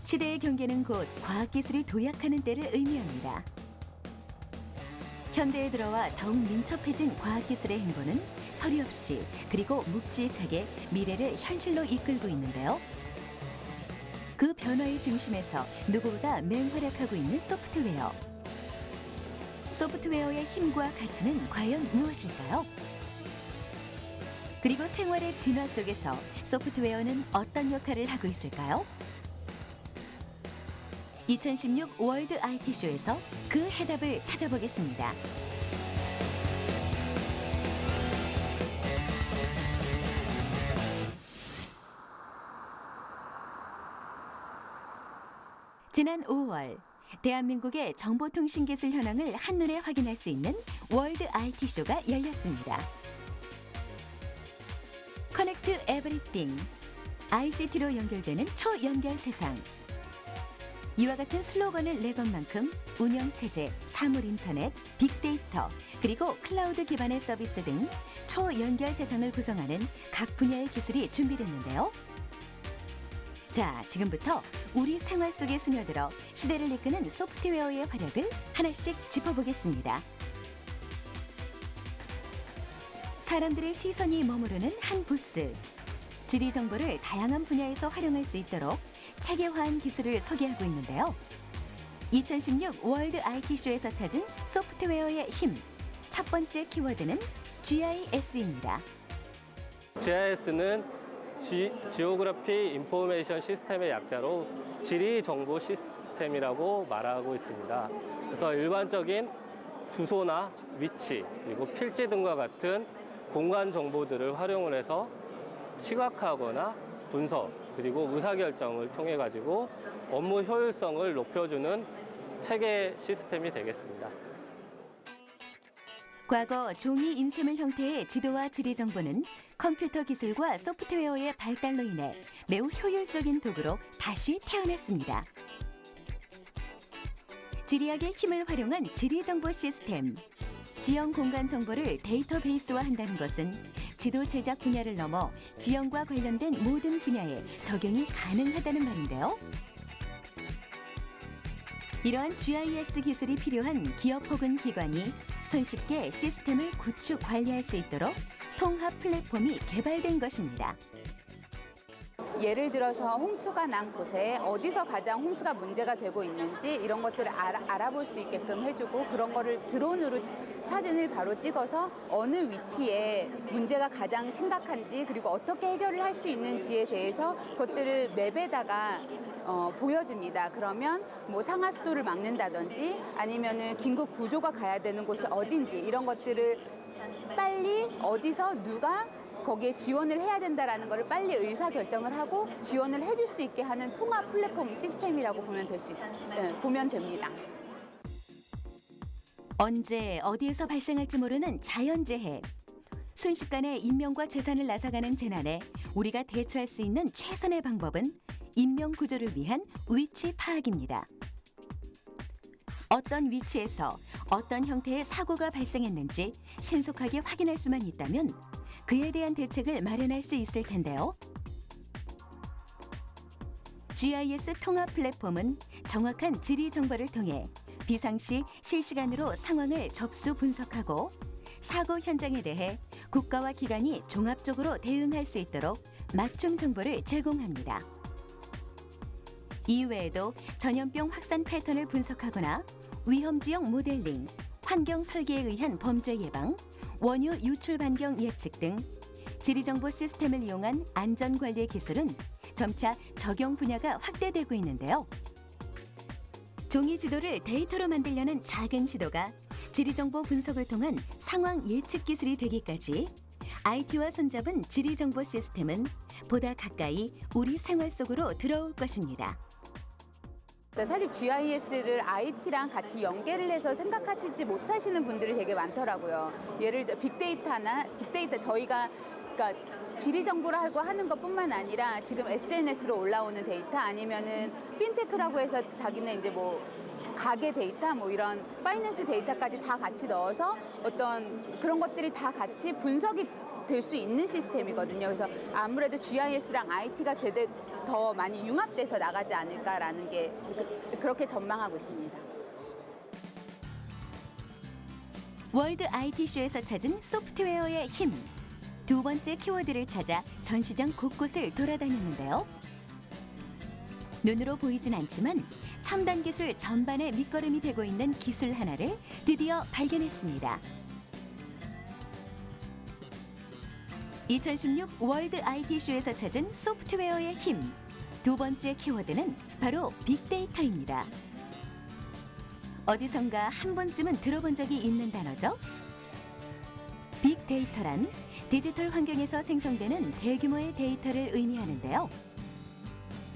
시대의 경계는 곧 과학기술이 도약하는 때를 의미합니다. 현대에 들어와 더욱 민첩해진 과학기술의 행보는 서리 없이 그리고 묵직하게 미래를 현실로 이끌고 있는데요. 그 변화의 중심에서 누구보다 맹활약하고 있는 소프트웨어. 소프트웨어의 힘과 가치는 과연 무엇일까요? 그리고 생활의 진화 속에서 소프트웨어는 어떤 역할을 하고 있을까요? 2016 월드 IT쇼에서 그 해답을 찾아보겠습니다. 지난 5월, 대한민국의 정보통신기술 현황을 한눈에 확인할 수 있는 월드 IT쇼가 열렸습니다. 커넥트 에브리띵, ICT로 연결되는 초연결 세상. 이와 같은 슬로건을 내건 만큼 운영체제, 사물인터넷, 빅데이터, 그리고 클라우드 기반의 서비스 등 초연결 세상을 구성하는 각 분야의 기술이 준비됐는데요. 자, 지금부터 우리 생활 속에 스며들어 시대를 이끄는 소프트웨어의 활약을 하나씩 짚어보겠습니다. 사람들의 시선이 머무르는 한 부스. 지리 정보를 다양한 분야에서 활용할 수 있도록 체계화한 기술을 소개하고 있는데요. 2016 월드 IT쇼에서 찾은 소프트웨어의 힘. 첫 번째 키워드는 GIS입니다. GIS는 지오그래피 인포메이션 시스템의 약자로 지리 정보 시스템이라고 말하고 있습니다. 그래서 일반적인 주소나 위치, 그리고 필지 등과 같은 공간 정보들을 활용을 해서 시각화하거나 분석, 그리고 의사결정을 통해 가지고 업무 효율성을 높여주는 체계 시스템이 되겠습니다. 과거 종이 인쇄물 형태의 지도와 지리 정보는 컴퓨터 기술과 소프트웨어의 발달로 인해 매우 효율적인 도구로 다시 태어났습니다. 지리학의 힘을 활용한 지리 정보 시스템. 지형 공간 정보를 데이터베이스화 한다는 것은 지도 제작 분야를 넘어 지형과 관련된 모든 분야에 적용이 가능하다는 말인데요. 이러한 GIS 기술이 필요한 기업 혹은 기관이 손쉽게 시스템을 구축 관리할 수 있도록 통합 플랫폼이 개발된 것입니다. 예를 들어서 홍수가 난 곳에 어디서 가장 홍수가 문제가 되고 있는지 이런 것들을 알아볼 수 있게끔 해주고, 그런 거를 드론으로 사진을 바로 찍어서 어느 위치에 문제가 가장 심각한지, 그리고 어떻게 해결을 할 수 있는지에 대해서 그것들을 맵에다가 보여줍니다. 그러면 뭐 상하 수도를 막는다든지 아니면은 긴급 구조가 가야 되는 곳이 어딘지, 이런 것들을 빨리 어디서 누가 거기에 지원을 해야 된다라는 것을 빨리 의사결정을 하고 지원을 해줄 수 있게 하는 통합 플랫폼 시스템이라고 보면 됩니다. 언제 어디에서 발생할지 모르는 자연재해. 순식간에 인명과 재산을 앗아가는 재난에 우리가 대처할 수 있는 최선의 방법은 인명구조를 위한 위치 파악입니다. 어떤 위치에서 어떤 형태의 사고가 발생했는지 신속하게 확인할 수만 있다면 그에 대한 대책을 마련할 수 있을 텐데요. GIS 통합 플랫폼은 정확한 지리 정보를 통해 비상시 실시간으로 상황을 접수 분석하고 사고 현장에 대해 국가와 기관이 종합적으로 대응할 수 있도록 맞춤 정보를 제공합니다. 이외에도 전염병 확산 패턴을 분석하거나 위험 지역 모델링, 환경 설계에 의한 범죄 예방, 원유 유출 반경 예측 등 지리정보 시스템을 이용한 안전관리의 기술은 점차 적용 분야가 확대되고 있는데요. 종이 지도를 데이터로 만들려는 작은 시도가 지리정보 분석을 통한 상황 예측 기술이 되기까지 IT와 손잡은 지리정보 시스템은 보다 가까이 우리 생활 속으로 들어올 것입니다. 사실 GIS를 IT랑 같이 연계를 해서 생각하시지 못하시는 분들이 되게 많더라고요. 예를 들어 빅데이터 저희가 그러니까 지리 정보라고 하는 것뿐만 아니라 지금 SNS로 올라오는 데이터, 아니면은 핀테크라고 해서 자기네 이제 뭐 가계 데이터, 뭐 이런 파이낸스 데이터까지 다 같이 넣어서 어떤 그런 것들이 다 같이 분석이 될 수 있는 시스템이거든요. 그래서 아무래도 GIS랑 IT가 제대로 더 많이 융합돼서 나가지 않을까라는 게 그렇게 전망하고 있습니다. 월드 IT쇼에서 찾은 소프트웨어의 힘. 두 번째 키워드를 찾아 전시장 곳곳을 돌아다녔는데요. 눈으로 보이진 않지만 첨단 기술 전반의 밑거름이 되고 있는 기술 하나를 드디어 발견했습니다. 2016 월드 IT쇼에서 찾은 소프트웨어의 힘. 두 번째 키워드는 바로 빅데이터입니다. 어디선가 한 번쯤은 들어본 적이 있는 단어죠. 빅데이터란 디지털 환경에서 생성되는 대규모의 데이터를 의미하는데요.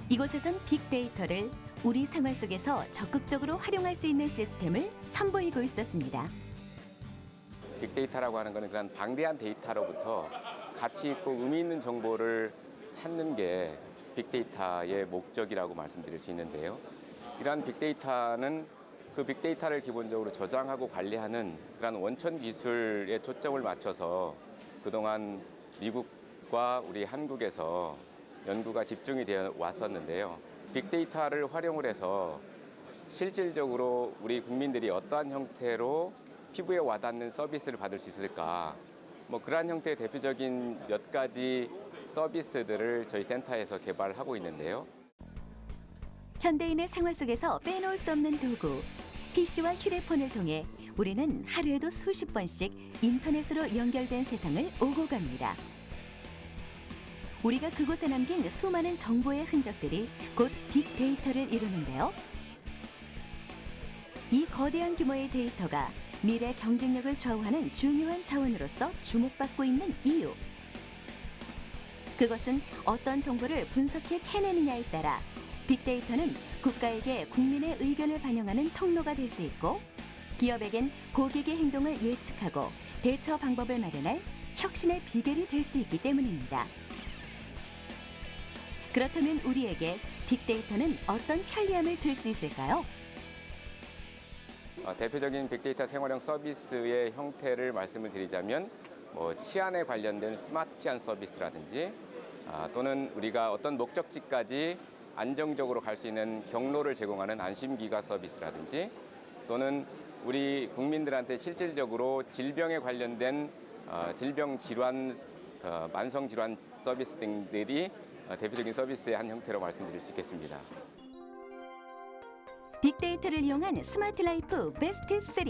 이곳에선 빅데이터를 우리 생활 속에서 적극적으로 활용할 수 있는 시스템을 선보이고 있었습니다. 빅데이터라고 하는 것은 그런 방대한 데이터로부터 가치 있고 의미 있는 정보를 찾는 게 빅데이터의 목적이라고 말씀드릴 수 있는데요. 이러한 빅데이터는 그 빅데이터를 기본적으로 저장하고 관리하는 그런 원천 기술에 초점을 맞춰서 그동안 미국과 우리 한국에서 연구가 집중이 되어 왔었는데요. 빅데이터를 활용을 해서 실질적으로 우리 국민들이 어떠한 형태로 피부에 와닿는 서비스를 받을 수 있을까? 그러한 형태의 대표적인 몇 가지 서비스들을 저희 센터에서 개발하고 있는데요. 현대인의 생활 속에서 빼놓을 수 없는 도구, PC와 휴대폰을 통해 우리는 하루에도 수십 번씩 인터넷으로 연결된 세상을 오고 갑니다. 우리가 그곳에 남긴 수많은 정보의 흔적들이 곧 빅데이터를 이루는데요. 이 거대한 규모의 데이터가 미래 경쟁력을 좌우하는 중요한 자원으로서 주목받고 있는 이유. 그것은 어떤 정보를 분석해 캐내느냐에 따라 빅데이터는 국가에게 국민의 의견을 반영하는 통로가 될 수 있고 기업에겐 고객의 행동을 예측하고 대처 방법을 마련할 혁신의 비결이 될 수 있기 때문입니다. 그렇다면 우리에게 빅데이터는 어떤 편리함을 줄 수 있을까요? 대표적인 빅데이터 생활형 서비스의 형태를 말씀을 드리자면 치안에 관련된 스마트 치안 서비스라든지 또는 우리가 어떤 목적지까지 안정적으로 갈 수 있는 경로를 제공하는 안심기가 서비스라든지 또는 우리 국민들한테 실질적으로 질병에 관련된 질병 질환, 만성 질환 서비스 등들이 대표적인 서비스의 한 형태로 말씀드릴 수 있겠습니다. 빅데이터를 이용한 스마트 라이프 베스트 3.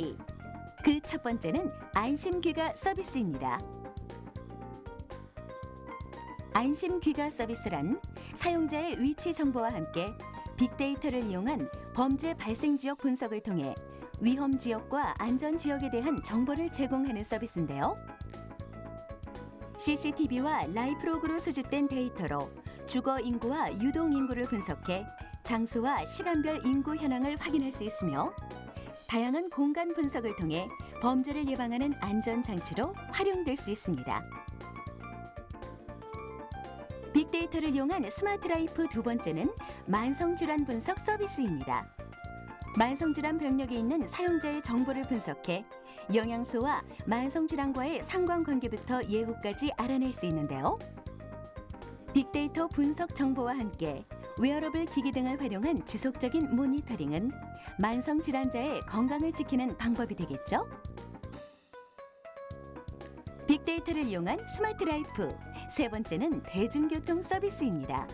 그 첫 번째는 안심귀가 서비스입니다. 안심귀가 서비스란 사용자의 위치 정보와 함께 빅데이터를 이용한 범죄 발생 지역 분석을 통해 위험 지역과 안전 지역에 대한 정보를 제공하는 서비스인데요. CCTV와 라이프로그로 수집된 데이터로 주거 인구와 유동 인구를 분석해 장소와 시간별 인구 현황을 확인할 수 있으며 다양한 공간 분석을 통해 범죄를 예방하는 안전 장치로 활용될 수 있습니다. 빅데이터를 이용한 스마트 라이프 두 번째는 만성질환 분석 서비스입니다. 만성질환 병력에 있는 사용자의 정보를 분석해 영양소와 만성질환과의 상관관계부터 예후까지 알아낼 수 있는데요. 빅데이터 분석 정보와 함께 웨어러블 기기 등을 활용한 지속적인 모니터링은 만성질환자의 건강을 지키는 방법이 되겠죠. 빅데이터를 이용한 스마트 라이프 세 번째는 대중교통 서비스입니다.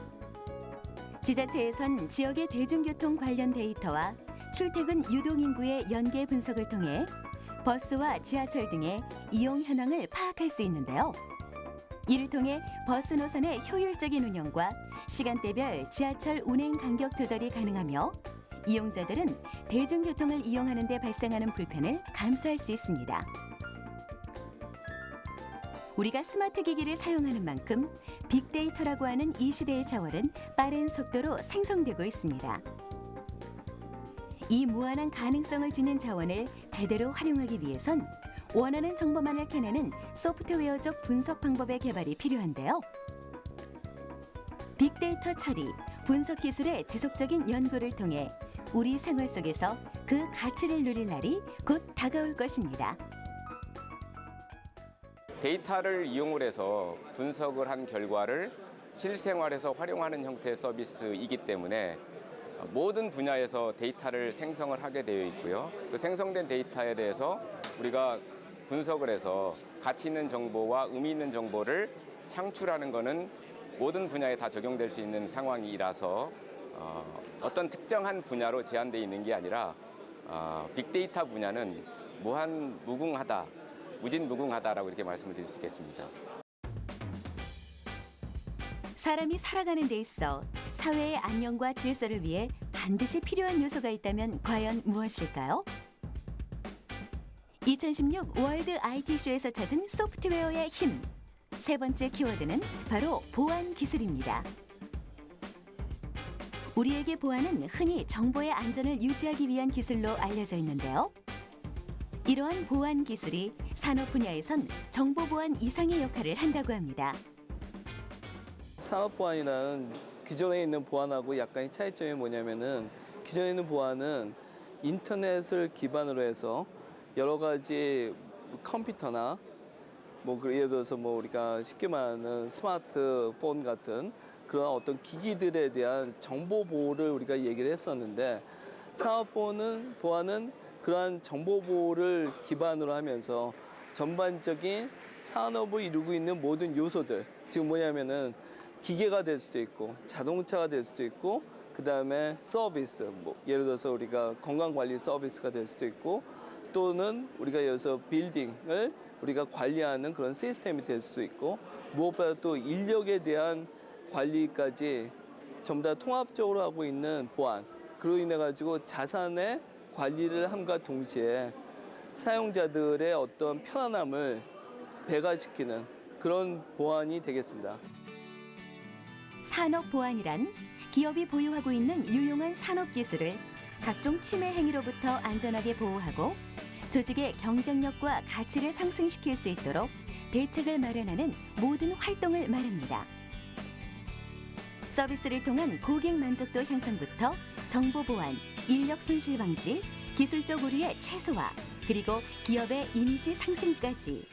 지자체에선 지역의 대중교통 관련 데이터와 출퇴근 유동인구의 연계 분석을 통해 버스와 지하철 등의 이용 현황을 파악할 수 있는데요. 이를 통해 버스 노선의 효율적인 운영과 시간대별 지하철 운행 간격 조절이 가능하며 이용자들은 대중교통을 이용하는 데 발생하는 불편을 감수할 수 있습니다. 우리가 스마트 기기를 사용하는 만큼 빅데이터라고 하는 이 시대의 자원은 빠른 속도로 생성되고 있습니다. 이 무한한 가능성을 지닌 자원을 제대로 활용하기 위해선 원하는 정보만을 캐내는 소프트웨어적 분석 방법의 개발이 필요한데요. 빅데이터 처리, 분석 기술의 지속적인 연구를 통해 우리 생활 속에서 그 가치를 누릴 날이 곧 다가올 것입니다. 데이터를 이용을 해서 분석을 한 결과를 실생활에서 활용하는 형태의 서비스이기 때문에 모든 분야에서 데이터를 생성을 하게 되어 있고요. 그 생성된 데이터에 대해서 우리가 분석을 해서 가치 있는 정보와 의미 있는 정보를 창출하는 것은 모든 분야에 다 적용될 수 있는 상황이라서 어떤 특정한 분야로 제한되어 있는 게 아니라 빅데이터 분야는 무궁하다, 무진무궁하다라고 이렇게 말씀을 드릴 수 있겠습니다. 사람이 살아가는 데 있어 사회의 안녕과 질서를 위해 반드시 필요한 요소가 있다면 과연 무엇일까요? 2016 월드 IT쇼에서 찾은 소프트웨어의 힘. 세 번째 키워드는 바로 보안 기술입니다. 우리에게 보안은 흔히 정보의 안전을 유지하기 위한 기술로 알려져 있는데요. 이러한 보안 기술이 산업 분야에선 정보 보안 이상의 역할을 한다고 합니다. 산업 보안이라는 기존에 있는 보안하고 약간의 차이점이 뭐냐면은 기존에 있는 보안은 인터넷을 기반으로 해서 여러 가지 컴퓨터나 예를 들어서 우리가 쉽게 말하는 스마트폰 같은 그런 어떤 기기들에 대한 정보 보호를 우리가 얘기를 했었는데 산업 보안은 그러한 정보 보호를 기반으로 하면서 전반적인 산업을 이루고 있는 모든 요소들, 지금 뭐냐면은 기계가 될 수도 있고 자동차가 될 수도 있고 그다음에 서비스, 예를 들어서 우리가 건강관리 서비스가 될 수도 있고 또는 우리가 여기서 빌딩을 우리가 관리하는 그런 시스템이 될 수도 있고 무엇보다 또 인력에 대한 관리까지 전부 다 통합적으로 하고 있는 보안, 그로 인해 가지고 자산의 관리를 함과 동시에 사용자들의 어떤 편안함을 배가시키는 그런 보안이 되겠습니다. 산업 보안이란 기업이 보유하고 있는 유용한 산업 기술을 각종 침해 행위로부터 안전하게 보호하고 조직의 경쟁력과 가치를 상승시킬 수 있도록 대책을 마련하는 모든 활동을 말합니다. 서비스를 통한 고객 만족도 향상부터 정보 보안, 인력 손실 방지, 기술적 오류의 최소화, 그리고 기업의 이미지 상승까지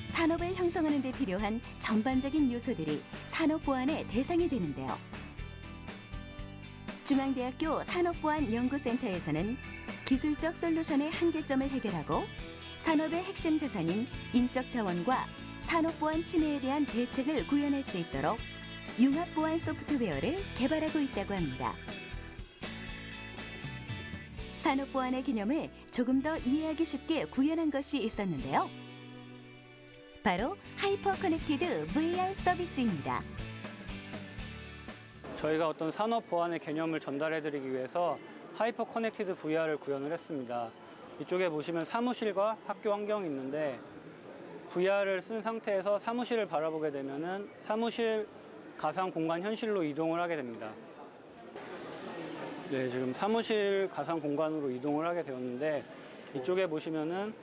산업을 형성하는 데 필요한 전반적인 요소들이 산업 보안의 대상이 되는데요. 중앙대학교 산업보안연구센터에서는 기술적 솔루션의 한계점을 해결하고 산업의 핵심 자산인 인적 자원과 산업보안 침해에 대한 대책을 구현할 수 있도록 융합보안 소프트웨어를 개발하고 있다고 합니다. 산업보안의 개념을 조금 더 이해하기 쉽게 구현한 것이 있었는데요. 바로 하이퍼 커넥티드 VR 서비스입니다. 저희가 어떤 산업 보안의 개념을 전달해드리기 위해서 하이퍼 커넥티드 VR을 구현을 했습니다. 이쪽에 보시면 사무실과 학교 환경이 있는데 VR을 쓴 상태에서 사무실을 바라보게 되면은 사무실 가상 공간 현실로 이동을 하게 됩니다. 네, 지금 사무실 가상 공간으로 이동을 하게 되었는데 이쪽에 보시면은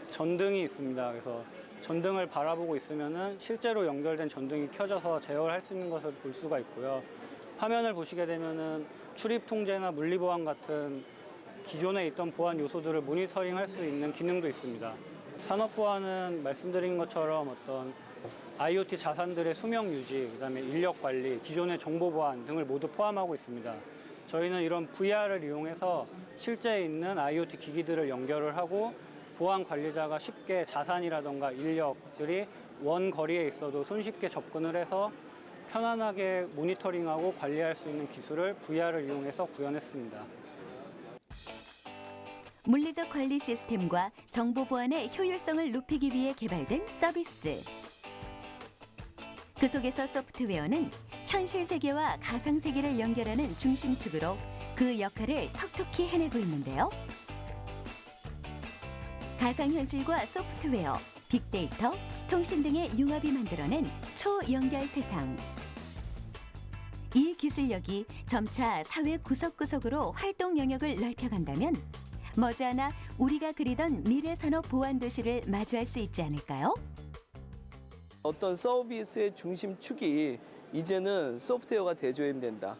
전등이 있습니다. 그래서 전등을 바라보고 있으면은 실제로 연결된 전등이 켜져서 제어를 할 수 있는 것을 볼 수가 있고요. 화면을 보시게 되면은 출입 통제나 물리 보안 같은 기존에 있던 보안 요소들을 모니터링할 수 있는 기능도 있습니다. 산업 보안은 말씀드린 것처럼 어떤 IoT 자산들의 수명 유지, 그다음에 인력 관리, 기존의 정보 보안 등을 모두 포함하고 있습니다. 저희는 이런 VR을 이용해서 실제 있는 IoT 기기들을 연결을 하고 보안 관리자가 쉽게 자산이라던가 인력들이 원 거리에 있어도 손쉽게 접근을 해서 편안하게 모니터링하고 관리할 수 있는 기술을 VR을 이용해서 구현했습니다. 물리적 관리 시스템과 정보 보안의 효율성을 높이기 위해 개발된 서비스. 그 속에서 소프트웨어는 현실 세계와 가상 세계를 연결하는 중심축으로 그 역할을 톡톡히 해내고 있는데요. 가상현실과 소프트웨어, 빅데이터, 통신 등의 융합이 만들어낸 초연결 세상. 이 기술력이 점차 사회 구석구석으로 활동 영역을 넓혀간다면 머지않아 우리가 그리던 미래 산업 보안 도시를 마주할 수 있지 않을까요? 어떤 서비스의 중심축이 이제는 소프트웨어가 대줘야 된다.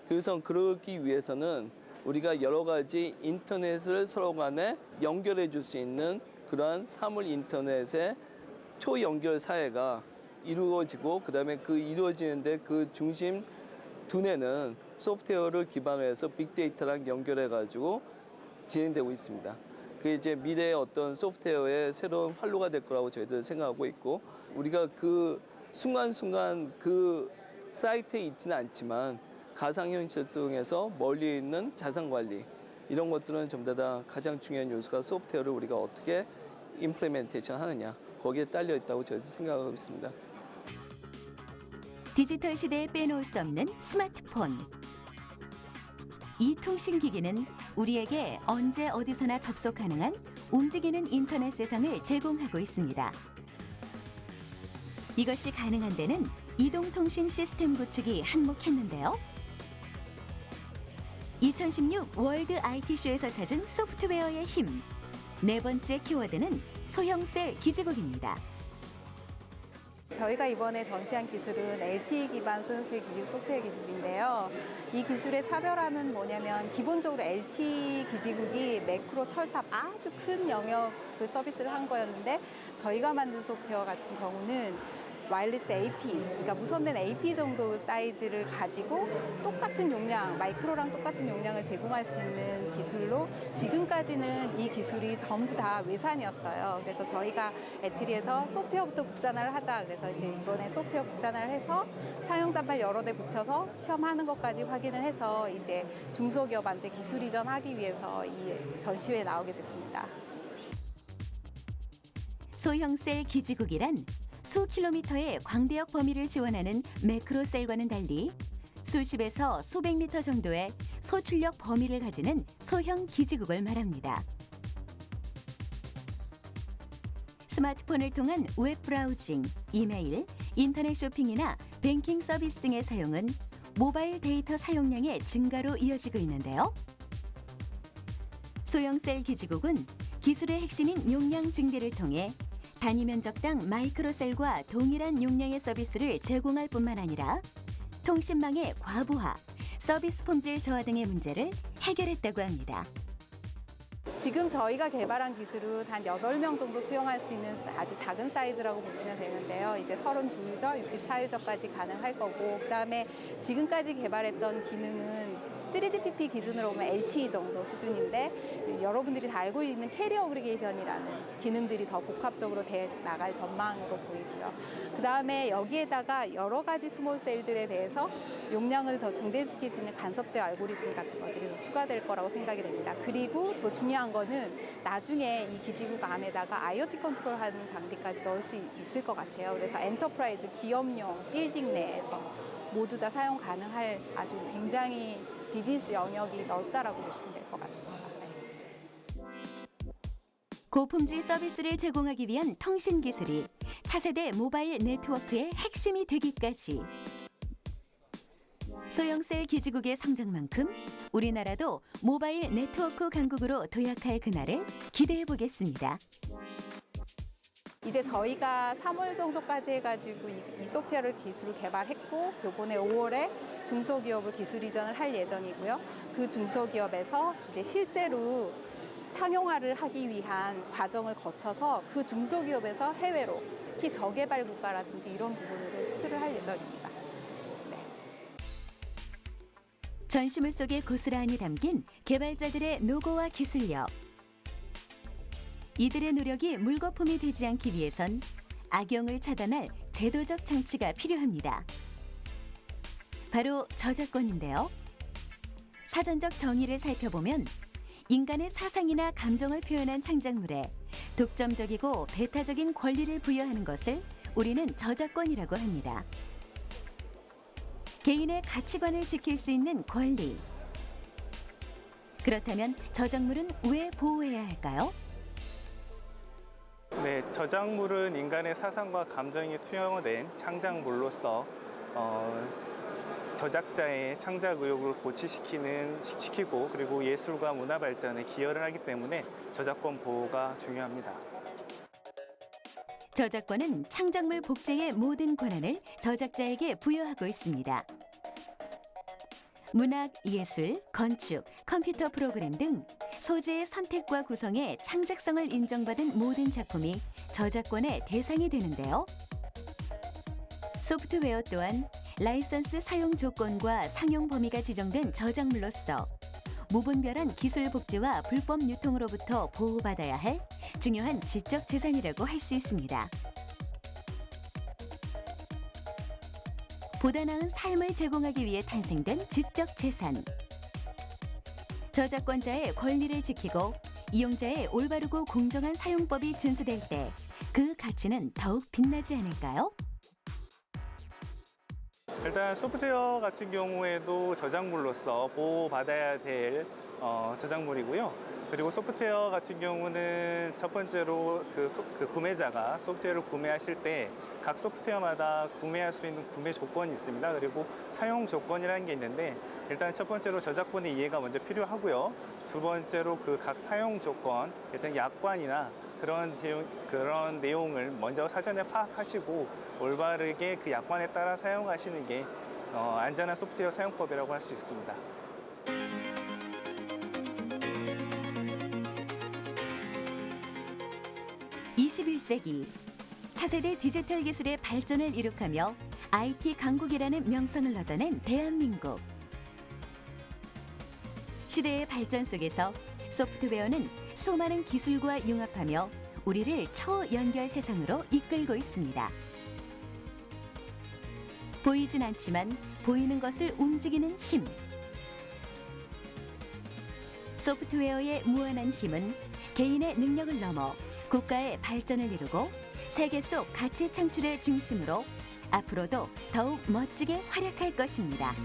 그래서 그러기 위해서는 우리가 여러 가지 인터넷을 서로 간에 연결해 줄 수 있는 그러한 사물 인터넷의 초연결 사회가 이루어지고 그다음에 그 이루어지는데 그 중심 두뇌는 소프트웨어를 기반으로 해서 빅데이터랑 연결해 가지고 진행되고 있습니다. 그게 이제 미래의 어떤 소프트웨어의 새로운 활로가 될 거라고 저희들 생각하고 있고, 우리가 그 순간순간 그 사이트에 있지는 않지만 가상현실 통해서 멀리 있는 자산 관리, 이런 것들은 전부 다 가장 중요한 요소가 소프트웨어를 우리가 어떻게 임플리멘테이션 하느냐, 거기에 딸려 있다고 저희도 생각하고 있습니다. 디지털 시대에 빼놓을 수 없는 스마트폰. 이 통신기기는 우리에게 언제 어디서나 접속 가능한 움직이는 인터넷 세상을 제공하고 있습니다. 이것이 가능한 데는 이동통신 시스템 구축이 한몫했는데요. 2016 월드 IT쇼에서 찾은 소프트웨어의 힘. 네 번째 키워드는 소형셀 기지국입니다. 저희가 이번에 전시한 기술은 LTE 기반 소형셀 기지국 소프트웨어 기술인데요. 이 기술의 차별화는 뭐냐면 기본적으로 LTE 기지국이 매크로 철탑 아주 큰 영역 그 서비스를 한 거였는데, 저희가 만든 소프트웨어 같은 경우는 와이어리스 AP, 그러니까 무선된 AP 정도 사이즈를 가지고 똑같은 용량, 마이크로랑 똑같은 용량을 제공할 수 있는 기술로, 지금까지는 이 기술이 전부 다 외산이었어요. 그래서 저희가 애트리에서 소프트웨어부터 국산화를 하자. 그래서 이제 이번에 소프트웨어 국산화를 해서 상용 단말 여러 대 붙여서 시험하는 것까지 확인을 해서 이제 중소기업한테 기술 이전하기 위해서 이 전시회에 나오게 됐습니다. 소형셀 기지국이란 수 킬로미터의 광대역 범위를 지원하는 매크로셀과는 달리 수십에서 수백 미터 정도의 소출력 범위를 가지는 소형 기지국을 말합니다. 스마트폰을 통한 웹 브라우징, 이메일, 인터넷 쇼핑이나 뱅킹 서비스 등의 사용은 모바일 데이터 사용량의 증가로 이어지고 있는데요. 소형셀 기지국은 기술의 핵심인 용량 증대를 통해 단위 면적당 마이크로셀과 동일한 용량의 서비스를 제공할 뿐만 아니라 통신망의 과부하, 서비스 품질 저하 등의 문제를 해결했다고 합니다. 지금 저희가 개발한 기술은 한 8명 정도 수용할 수 있는 아주 작은 사이즈라고 보시면 되는데요. 이제 32유저, 64유저까지 가능할 거고, 그다음에 지금까지 개발했던 기능은 3GPP 기준으로 보면 LTE 정도 수준인데, 여러분들이 다 알고 있는 캐리어 어그리게이션이라는 기능들이 더 복합적으로 돼 나갈 전망으로 보이고요. 그다음에 여기에다가 여러 가지 스몰셀들에 대해서 용량을 더 증대시킬 수 있는 간섭제 알고리즘 같은 것들이 더 추가될 거라고 생각이 됩니다. 그리고 더 중요한 거는 나중에 이 기지국 안에다가 IoT 컨트롤하는 장비까지 넣을 수 있을 것 같아요. 그래서 엔터프라이즈 기업용 빌딩 내에서 모두 다 사용 가능할 아주 굉장히 비즈니스 영역이 넓다라고 보시면 될 것 같습니다. 고품질 서비스를 제공하기 위한 통신 기술이 차세대 모바일 네트워크의 핵심이 되기까지. 소형셀 기지국의 성장만큼 우리나라도 모바일 네트워크 강국으로 도약할 그날을 기대해 보겠습니다. 이제 저희가 3월 정도까지 해가지고 이 소프트웨어를 기술을 개발했고, 이번에 5월에 중소기업을 기술 이전을 할 예정이고요. 그 중소기업에서 이제 실제로 상용화를 하기 위한 과정을 거쳐서 그 중소기업에서 해외로, 특히 저개발 국가라든지 이런 부분으로 수출을 할 예정입니다. 네. 전시물 속에 고스란히 담긴 개발자들의 노고와 기술력. 이들의 노력이 물거품이 되지 않기 위해선 악용을 차단할 제도적 장치가 필요합니다. 바로 저작권인데요. 사전적 정의를 살펴보면 인간의 사상이나 감정을 표현한 창작물에 독점적이고 배타적인 권리를 부여하는 것을 우리는 저작권이라고 합니다. 개인의 가치관을 지킬 수 있는 권리. 그렇다면 저작물은 왜 보호해야 할까요? 네, 저작물은 인간의 사상과 감정이 투영된 창작물로서 저작자의 창작 의욕을 고취시키고 그리고 예술과 문화 발전에 기여를 하기 때문에 저작권 보호가 중요합니다. 저작권은 창작물 복제의 모든 권한을 저작자에게 부여하고 있습니다. 문학, 예술, 건축, 컴퓨터 프로그램 등 소재의 선택과 구성에 창작성을 인정받은 모든 작품이 저작권의 대상이 되는데요. 소프트웨어 또한 라이선스 사용 조건과 상용 범위가 지정된 저작물로서 무분별한 기술 복제와 불법 유통으로부터 보호받아야 할 중요한 지적 재산이라고 할 수 있습니다. 보다 나은 삶을 제공하기 위해 탄생된 지적 재산. 저작권자의 권리를 지키고 이용자의 올바르고 공정한 사용법이 준수될 때 그 가치는 더욱 빛나지 않을까요? 일단 소프트웨어 같은 경우에도 저작물로서 보호받아야 될 저작물이고요. 그리고 소프트웨어 같은 경우는 첫 번째로 그 구매자가 소프트웨어를 구매하실 때 각 소프트웨어마다 구매할 수 있는 구매 조건이 있습니다. 그리고 사용 조건이라는 게 있는데 일단 첫 번째로 저작권의 이해가 먼저 필요하고요. 두 번째로 그 각 사용 조건, 일단 약관이나 그런 내용을 먼저 사전에 파악하시고 올바르게 그 약관에 따라 사용하시는 게 안전한 소프트웨어 사용법이라고 할 수 있습니다. (21세기) 차세대 디지털 기술의 발전을 이룩하며 IT 강국이라는 명성을 얻어낸 대한민국. 시대의 발전 속에서 소프트웨어는 수많은 기술과 융합하며 우리를 초연결 세상으로 이끌고 있습니다. 보이진 않지만 보이는 것을 움직이는 힘. 소프트웨어의 무한한 힘은 개인의 능력을 넘어 국가의 발전을 이루고 세계 속 가치 창출의 중심으로 앞으로도 더욱 멋지게 활약할 것입니다.